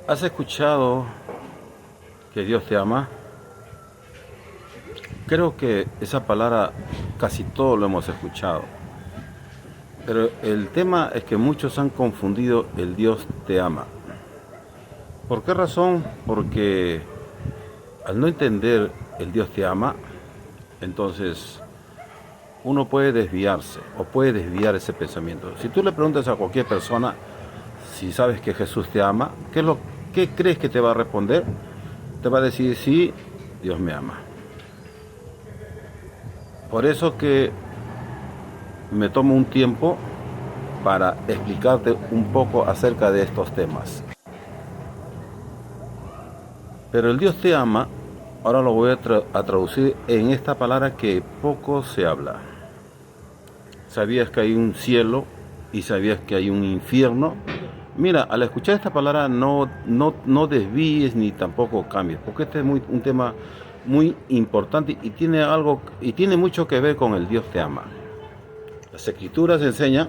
¿Has escuchado que Dios te ama? Creo que esa palabra casi todos lo hemos escuchado. Pero el tema es que muchos han confundido el Dios te ama. ¿Por qué razón? Porque al no entender el Dios te ama, entonces uno puede desviarse o puede desviar ese pensamiento. Si tú le preguntas a cualquier persona si sabes que Jesús te ama, ¿qué crees que te va a responder? Te va a decir, sí, Dios me ama. Por eso que me tomo un tiempo para explicarte un poco acerca de estos temas. Pero el Dios te ama, ahora lo voy a traducir en esta palabra que poco se habla. ¿Sabías que hay un cielo y sabías que hay un infierno? Mira, al escuchar esta palabra no desvíes ni tampoco cambies, porque este es un tema muy importante y tiene mucho que ver con el Dios te ama. Las Escrituras enseñan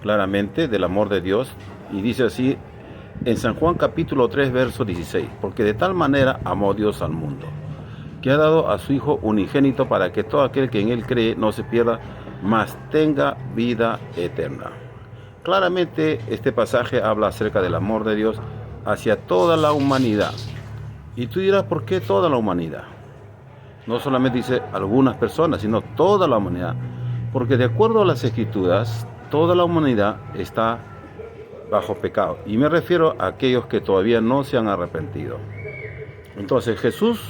claramente del amor de Dios y dice así en San Juan capítulo 3 verso 16, porque de tal manera amó Dios al mundo, que ha dado a su Hijo unigénito para que todo aquel que en Él cree no se pierda, mas tenga vida eterna. Claramente este pasaje habla acerca del amor de Dios hacia toda la humanidad. Y tú dirás, ¿por qué toda la humanidad? No solamente dice algunas personas, sino toda la humanidad. Porque de acuerdo a las Escrituras, toda la humanidad está bajo pecado. Y me refiero a aquellos que todavía no se han arrepentido. Entonces Jesús,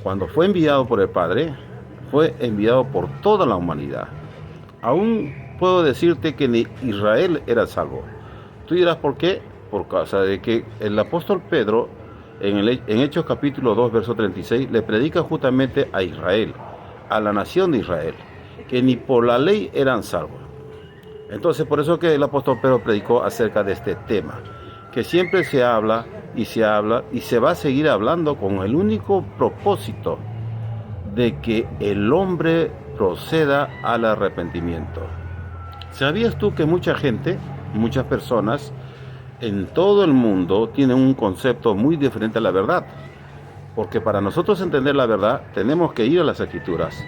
cuando fue enviado por el Padre, fue enviado por toda la humanidad. Aún puedo decirte que ni Israel era salvo. Tú dirás, ¿por qué? Por causa de que el apóstol Pedro, en Hechos capítulo 2, verso 36, le predica justamente a Israel, a la nación de Israel, que ni por la ley eran salvos. Entonces, por eso que el apóstol Pedro predicó acerca de este tema, que siempre se habla y se va a seguir hablando con el único propósito de que el hombre proceda al arrepentimiento. ¿Sabías tú que muchas personas en todo el mundo tienen un concepto muy diferente a la verdad? Porque para nosotros entender la verdad tenemos que ir a las Escrituras.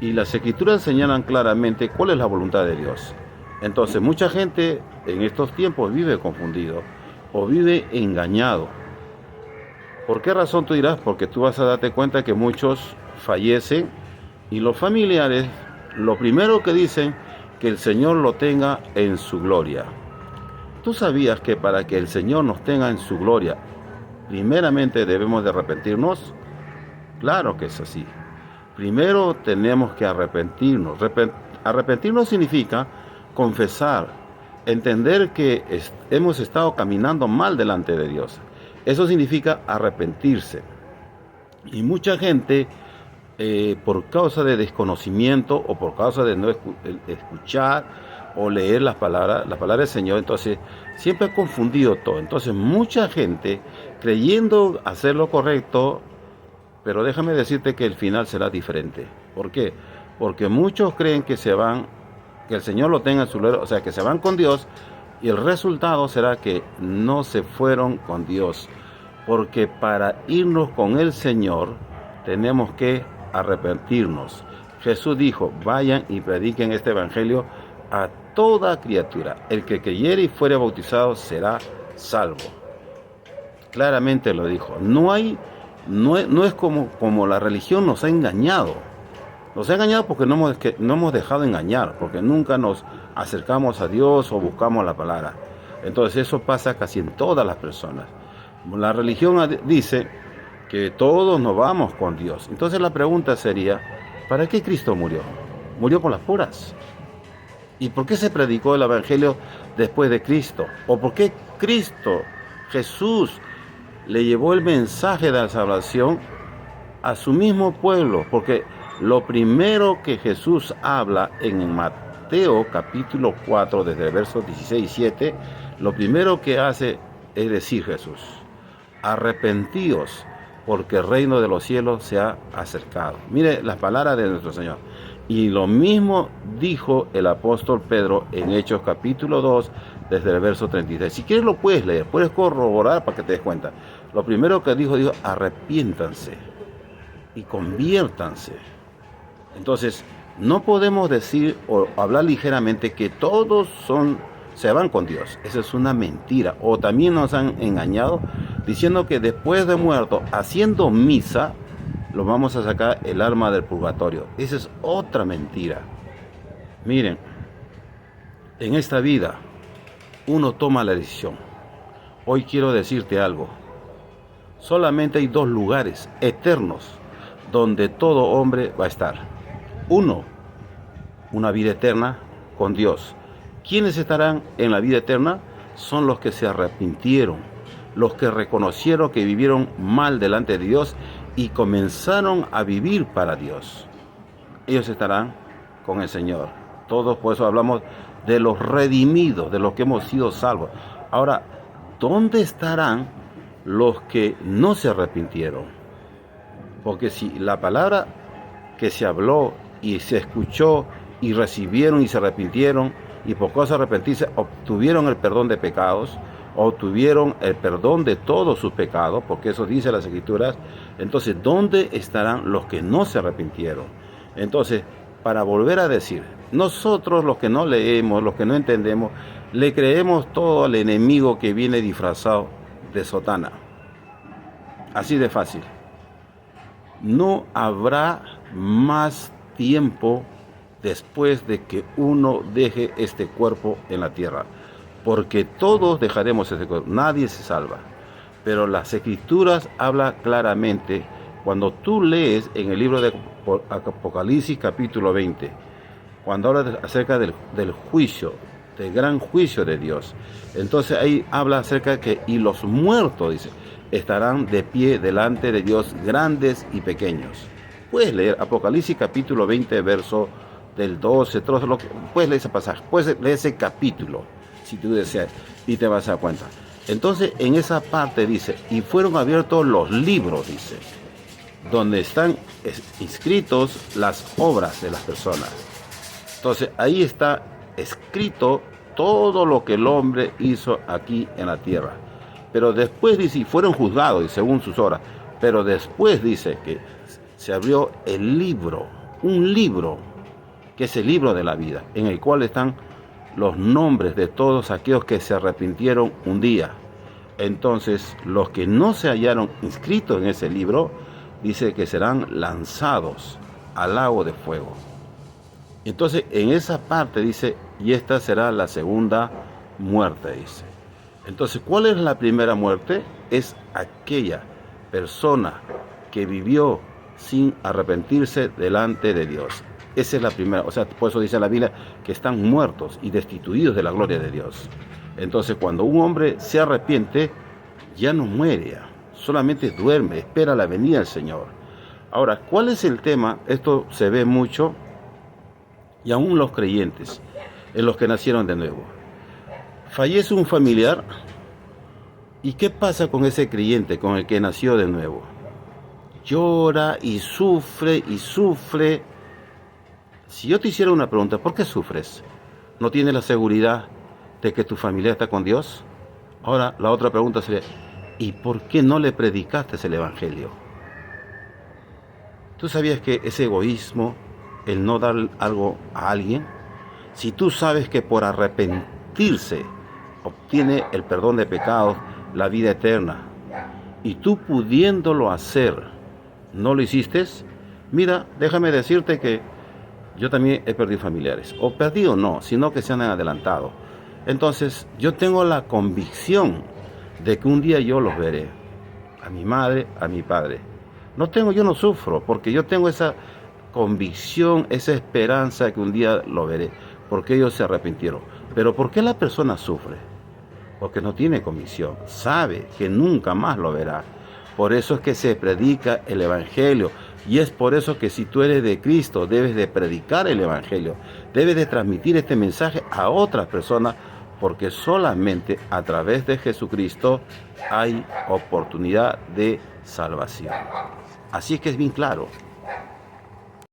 Y las Escrituras señalan claramente cuál es la voluntad de Dios. Entonces mucha gente en estos tiempos vive confundido o vive engañado. ¿Por qué razón tú dirás? Porque tú vas a darte cuenta que muchos fallecen y los familiares lo primero que dicen, que el Señor lo tenga en su gloria. ¿Tú sabías que para que el Señor nos tenga en su gloria, primeramente debemos de arrepentirnos? Claro que es así. Primero tenemos que arrepentirnos. Arrepentirnos significa confesar, entender que hemos estado caminando mal delante de Dios. Eso significa arrepentirse. Y mucha gente, por causa de desconocimiento o por causa de no escuchar o leer las palabras del Señor, entonces siempre ha confundido todo. Entonces mucha gente creyendo hacer lo correcto, pero déjame decirte que el final será diferente. ¿Por qué? Porque muchos creen que que el Señor lo tenga en su gloria, o sea, que se van con Dios, y el resultado será que no se fueron con Dios. Porque para irnos con el Señor tenemos que arrepentirnos. Jesús dijo, vayan y prediquen este evangelio a toda criatura. El que creyere y fuere bautizado será salvo. Claramente lo dijo. No es como la religión nos ha engañado. Nos ha engañado porque no hemos dejado engañar, porque nunca nos acercamos a Dios o buscamos la palabra. Entonces eso pasa casi en todas las personas. La religión dice que todos nos vamos con Dios. Entonces la pregunta sería, ¿para qué Cristo murió? Murió por las puras. ¿Y por qué se predicó el evangelio después de Cristo? ¿O por qué Cristo, Jesús, le llevó el mensaje de la salvación a su mismo pueblo? Porque lo primero que Jesús habla en Mateo capítulo 4, desde el verso 16 y 17, lo primero que hace es decir Jesús, arrepentíos, porque el reino de los cielos se ha acercado. Mire las palabras de nuestro Señor. Y lo mismo dijo el apóstol Pedro en Hechos capítulo 2, desde el verso 33. Si quieres lo puedes leer, puedes corroborar para que te des cuenta. Lo primero que dijo, arrepiéntanse y conviértanse. Entonces, no podemos decir o hablar ligeramente que todos se van con Dios. Esa es una mentira. O también nos han engañado diciendo que después de muerto, haciendo misa, lo vamos a sacar el alma del purgatorio. Esa es otra mentira. Miren, en esta vida uno toma la decisión. Hoy quiero decirte algo. Solamente hay 2 lugares eternos donde todo hombre va a estar. 1, una vida eterna con Dios. ¿Quiénes estarán en la vida eterna? Son los que se arrepintieron, los que reconocieron que vivieron mal delante de Dios y comenzaron a vivir para Dios. Ellos estarán con el Señor. Todos, por eso hablamos de los redimidos, de los que hemos sido salvos. Ahora, ¿dónde estarán los que no se arrepintieron? Porque si la palabra que se habló y se escuchó y recibieron y se arrepintieron y por causa de arrepentirse obtuvieron el perdón de pecados, obtuvieron el perdón de todos sus pecados, porque eso dice las Escrituras, entonces ¿dónde estarán los que no se arrepintieron? Entonces, para volver a decir, nosotros los que no leemos, los que no entendemos, le creemos todo al enemigo que viene disfrazado de sotana. Así de fácil. No habrá más tiempo después de que uno deje este cuerpo en la tierra, porque todos dejaremos este cuerpo, nadie se salva. Pero las Escrituras hablan claramente, cuando tú lees en el libro de Apocalipsis capítulo 20, cuando habla acerca del juicio, del gran juicio de Dios, entonces ahí habla acerca de que, y los muertos, dice, estarán de pie delante de Dios, grandes y pequeños. Puedes leer Apocalipsis capítulo 20, verso del 12, puedes leer ese pasaje, puedes leer ese capítulo, si tú deseas, y te vas a dar cuenta. Entonces, en esa parte dice, y fueron abiertos los libros, dice, donde están inscritos las obras de las personas. Entonces, ahí está escrito todo lo que el hombre hizo aquí en la tierra. Pero después dice, y fueron juzgados, y según sus obras, pero después dice que se abrió el libro, un libro, que es el libro de la vida, en el cual están los nombres de todos aquellos que se arrepintieron un día. Entonces, los que no se hallaron inscritos en ese libro, dice que serán lanzados al lago de fuego. Entonces, en esa parte dice, y esta será la segunda muerte, dice. Entonces, ¿cuál es la primera muerte? Es aquella persona que vivió sin arrepentirse delante de Dios. Esa es la primera, o sea, por eso dice la Biblia que están muertos y destituidos de la gloria de Dios. Entonces, cuando un hombre se arrepiente, ya no muere, solamente duerme, espera la venida del Señor. Ahora, ¿cuál es el tema? Esto se ve mucho, y aún los creyentes, en los que nacieron de nuevo. Fallece un familiar, ¿y qué pasa con ese creyente, con el que nació de nuevo? Llora y sufre y sufre. Si yo te hiciera una pregunta, ¿por qué sufres? ¿No tienes la seguridad de que tu familia está con Dios? Ahora, la otra pregunta sería, ¿y por qué no le predicaste el Evangelio? ¿Tú sabías que ese egoísmo, el no dar algo a alguien, si tú sabes que por arrepentirse obtiene el perdón de pecados, la vida eterna, y tú pudiéndolo hacer, no lo hiciste? Mira, déjame decirte que yo también he perdido familiares, o perdido no, sino que se han adelantado. Entonces, yo tengo la convicción de que un día yo los veré, a mi madre, a mi padre. Yo no sufro, porque yo tengo esa convicción, esa esperanza de que un día lo veré, porque ellos se arrepintieron. Pero ¿por qué la persona sufre? Porque no tiene convicción, sabe que nunca más lo verá. Por eso es que se predica el Evangelio, y es por eso que si tú eres de Cristo, debes de predicar el Evangelio, debes de transmitir este mensaje a otras personas, porque solamente a través de Jesucristo hay oportunidad de salvación. Así es que es bien claro.